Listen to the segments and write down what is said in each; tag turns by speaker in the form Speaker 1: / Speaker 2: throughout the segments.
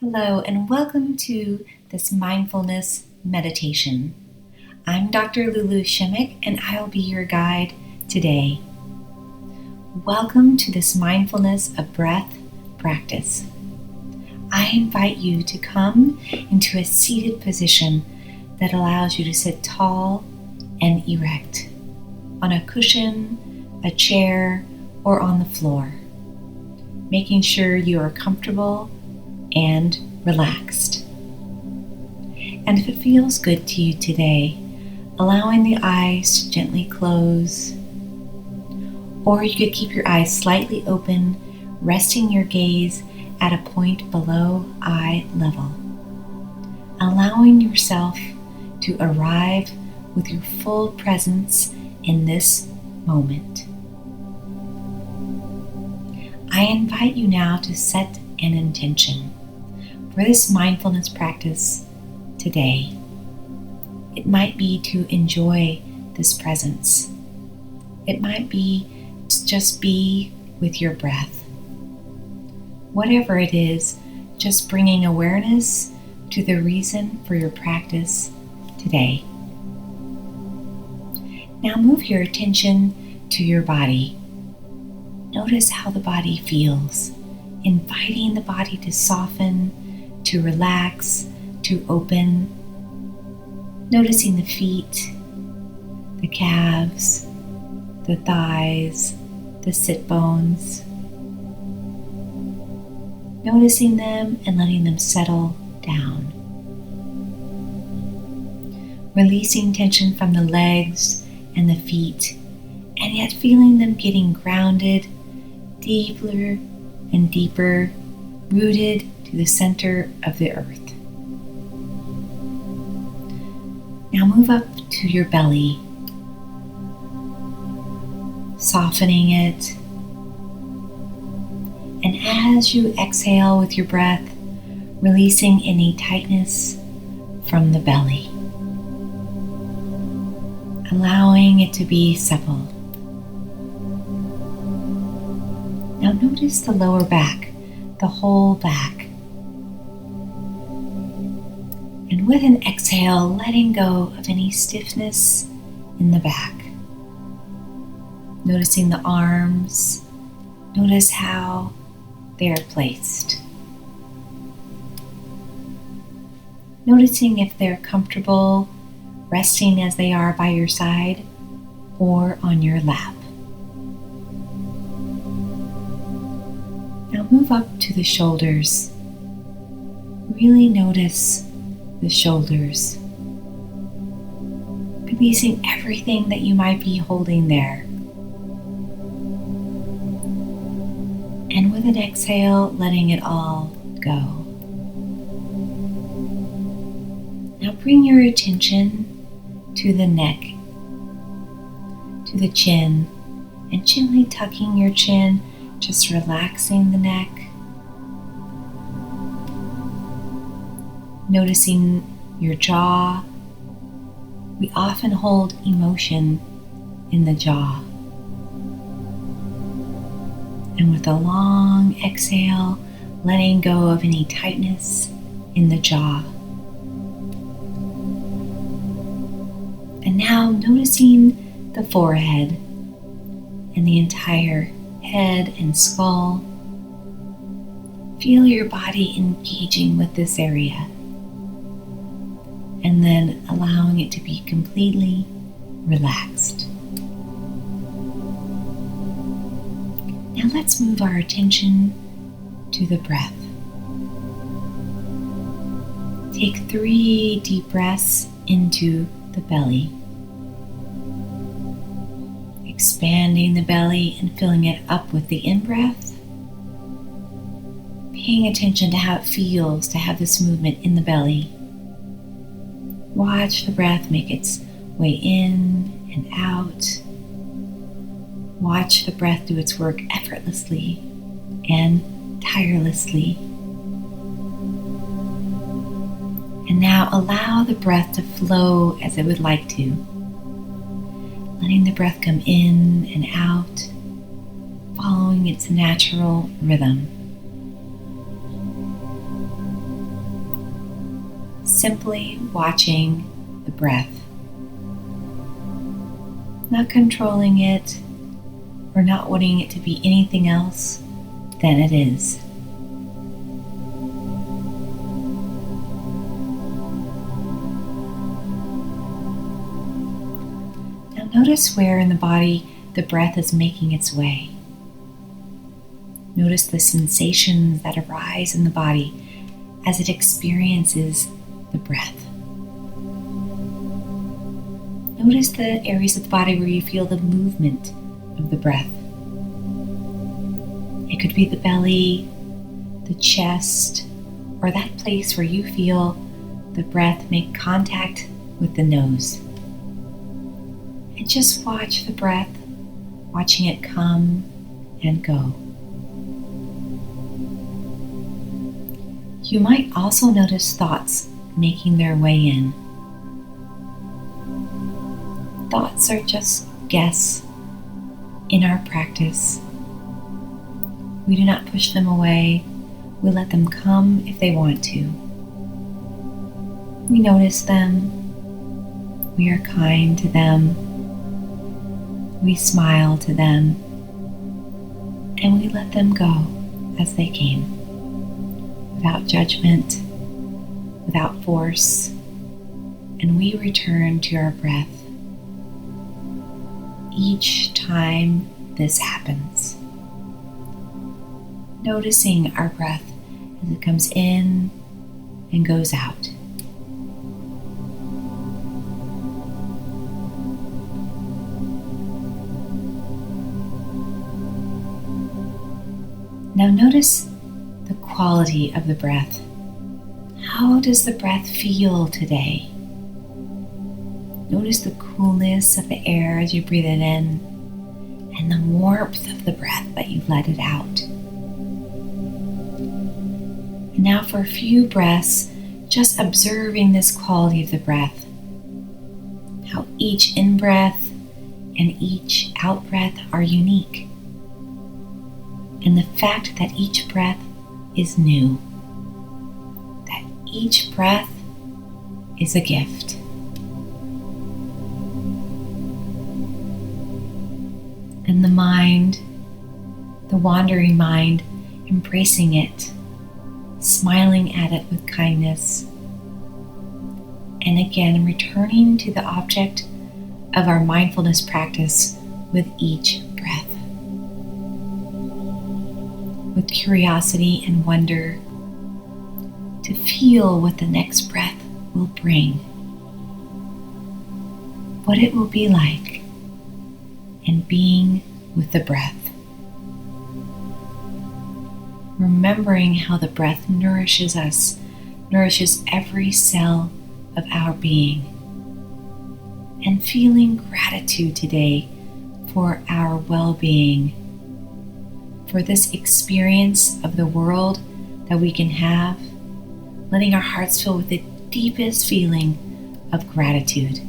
Speaker 1: Hello, and welcome to this Mindfulness Meditation. I'm Dr. LuLu, and I'll be your guide today. Welcome to this mindfulness of breath practice. I invite you to come into a seated position that allows you to sit tall and erect on a cushion, a chair, or on the floor, making sure you are comfortable and relaxed. And if it feels good to you today, allowing the eyes to gently close, or you could keep your eyes slightly open, resting your gaze at a point below eye level, allowing yourself to arrive with your full presence in this moment. I invite you now to set an intention for this mindfulness practice today. It might be to enjoy this presence. It might be to just be with your breath. Whatever it is, just bringing awareness to the reason for your practice today. Now move your attention to your body. Notice how the body feels, inviting the body to soften, to relax, to open. Noticing the feet, the calves, the thighs, the sit bones. Noticing them and letting them settle down. Releasing tension from the legs and the feet, and yet feeling them getting grounded deeper and deeper, rooted to the center of the earth. Now move up to your belly, softening it. And as you exhale with your breath, releasing any tightness from the belly, allowing it to be supple. Now notice the lower back, the whole back. And with an exhale, letting go of any stiffness in the back. Noticing the arms. Notice how they are placed. Noticing if they're comfortable resting as they are by your side or on your lap. Now move up to the shoulders. Really notice the shoulders, releasing everything that you might be holding there. And with an exhale, letting it all go. Now bring your attention to the neck, to the chin, and gently tucking your chin, just relaxing the neck. Noticing your jaw. We often hold emotion in the jaw. And with a long exhale, letting go of any tightness in the jaw. And now noticing the forehead and the entire head and skull. Feel your body engaging with this area. And then allowing it to be completely relaxed. Now let's move our attention to the breath. Take 3 deep breaths into the belly. Expanding the belly and filling it up with the in-breath. Paying attention to how it feels to have this movement in the belly. Watch the breath make its way in and out. Watch the breath do its work effortlessly and tirelessly. And now allow the breath to flow as it would like to. Letting the breath come in and out, following its natural rhythm. simply watching the breath, not controlling it or not wanting it to be anything else than it is. Now notice where in the body the breath is making its way. Notice the sensations that arise in the body as it experiences the breath. Notice the areas of the body where you feel the movement of the breath. It could be the belly, the chest, or that place where you feel the breath make contact with the nose. And just watch the breath, watching it come and go. You might also notice thoughts making their way in. Thoughts are just guests in our practice. We do not push them away. We let them come if they want to. We notice them. We are kind to them. We smile to them. And we let them go as they came, without judgment, without force, and we return to our breath each time this happens. Noticing our breath as it comes in and goes out. Now notice the quality of the breath. How does the breath feel today? Notice the coolness of the air as you breathe it in and the warmth of the breath that you let it out. And now for a few breaths, just observing this quality of the breath. How each in-breath and each out-breath are unique. And the fact that each breath is new. That each breath is a gift. And the mind, the wandering mind, embracing it, smiling at it with kindness. And again, returning to the object of our mindfulness practice with each breath. With curiosity and wonder, to feel what the next breath will bring, what it will be like, and being with the breath. Remembering how the breath nourishes us, nourishes every cell of our being, and feeling gratitude today for our well-being, for this experience of the world that we can have, letting our hearts fill with the deepest feeling of gratitude.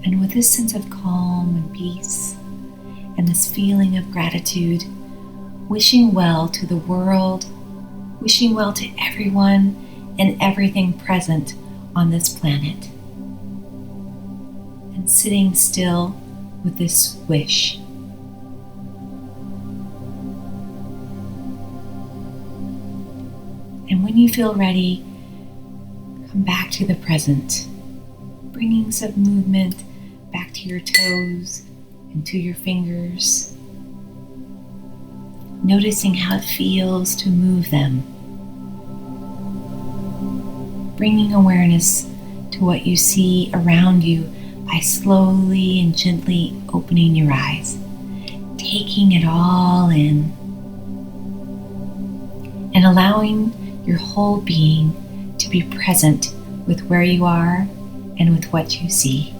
Speaker 1: And with this sense of calm and peace, and this feeling of gratitude, wishing well to the world, wishing well to everyone and everything present on this planet. And sitting still with this wish. And when you feel ready, come back to the present, bringing some movement back to your toes and to your fingers, noticing how it feels to move them, bringing awareness to what you see around you by slowly and gently opening your eyes, taking it all in, and allowing your whole being to be present with where you are and with what you see.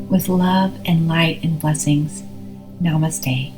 Speaker 1: With love and light and blessings, Namaste.